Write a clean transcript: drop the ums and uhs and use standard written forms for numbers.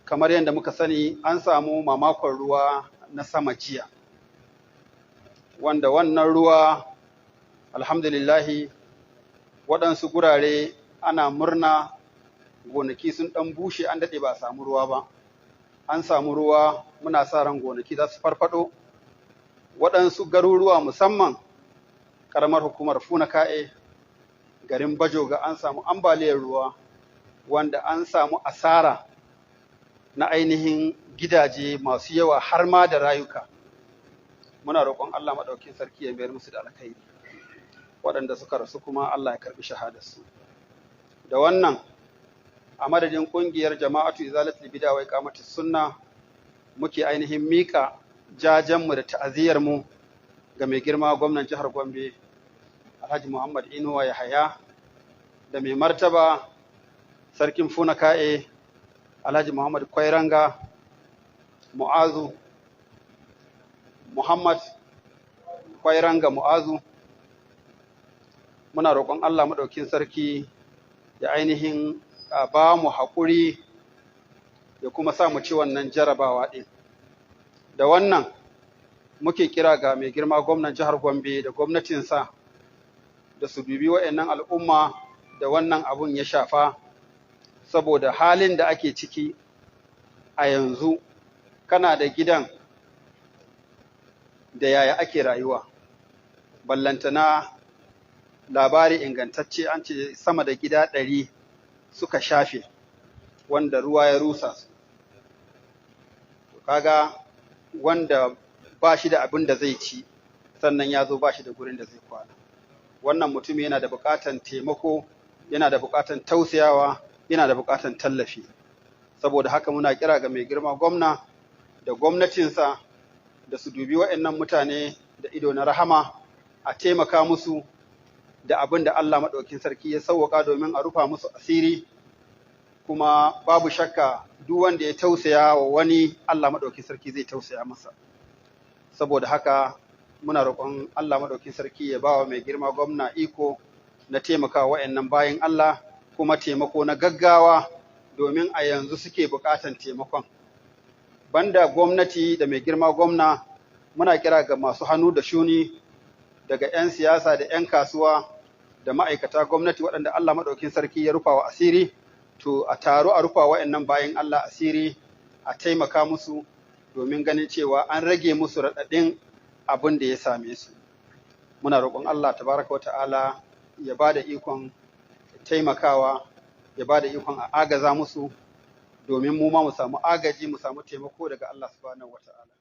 kamar yadda muka sani an samu mamakon ruwa na sama jiya, wanda wannan ruwa alhamdulillahi waɗansu gurare ana murna gonaki sun ɗan bushe an daɗe ba a samu ruwa ba. An samu ruwa muna sa ran gonaki za su farfaɗo. Waɗansu garuruwa musamman ƙaramar hukumar Funaka'e, garin Bajoga an samu ambaliyar ruwa wanda an samu asara na ainihin gidaje masu yawa har ma da rayuka. Muna roƙon Allah maɗaukin sarki ya mayar musu da alkhairi, waɗanda suka rasu kuma Allah ya karɓi shahadarsu. Da wannan a madadin ƙungiyar Jama'atu Izalatul Bid'a wa Iqamatus Sunna muke ainihin miƙa jajenmu da ta'aziyarmu ga mai girma gwamnan jihar Gombe Alhaji Muhammad Inuwa Yahaya, da mai martaba sarkin Funaka'e Alhaji Muhammad Kwairanga Mu'azu, Muhammad Kwairanga Mu'azu. Muna roƙon Allah maɗaukin sarki ya ainihin ba mu haƙuri ya kuma sa mu ci wannan jarabawa ɗin. Da wannan muke kira ga mai girma gwamnan jihar Gombe da gwamnatinsa da su dubi wa'annan al'umma da wannan abun ya shafa, saboda halin da ake ciki a yanzu. Kana da gidan da yaya ake rayuwa, ballantana labari ingantacce an ce sama da gida 100 suka shafe wanda ruwa ya rusa su. Kaga wanda ba shi da abin da zai ci sannan ya zo ba shi da gurin da zai kwana. Wannan mutum yana da buƙatan taimako, yana da buƙatan tausayawa, yana da buƙatan tallafi. Saboda haka muna kira ga mai girma gwamna da gwamnatinsa da su dubi waɗannan mutane da ido na rahama, a taimaka musu da abin da Allah maɗaukin sarki ya sauwaka domin a rufa musu asiri. Kuma babu shakka duk wanda ya tausaya wa wani, Allah maɗaukin sarki zai tausaya masa. Saboda haka muna roƙon Allah maɗaukin sarki ya ba wa mai girma gwamna iko na taimakawa waɗannan bayan Allah, kuma taimako na gaggawa, domin a yanzu suke buƙatan taimakon. Banda gwamnati da mai girma gwamna, muna kira ga masu hannu da shuni, daga 'yan siyasa da 'yan kasuwa da ma'aikata gwamnati waɗanda Allah maɗaukin sarki ya rufa wa asiri, to a taro a rufa waɗannan bayan Allah asiri, a taimaka musu domin ganin cewa an rage musu raɗaɗin abin da ya same su. Muna roƙon Allah tabaraka wa ta'ala ya ba da ikon taimakawa, ya ba da ikon a agaza musu, domin mu ma mu samu agaji, mu samu taimako daga Allah subhanahu wa ta'ala.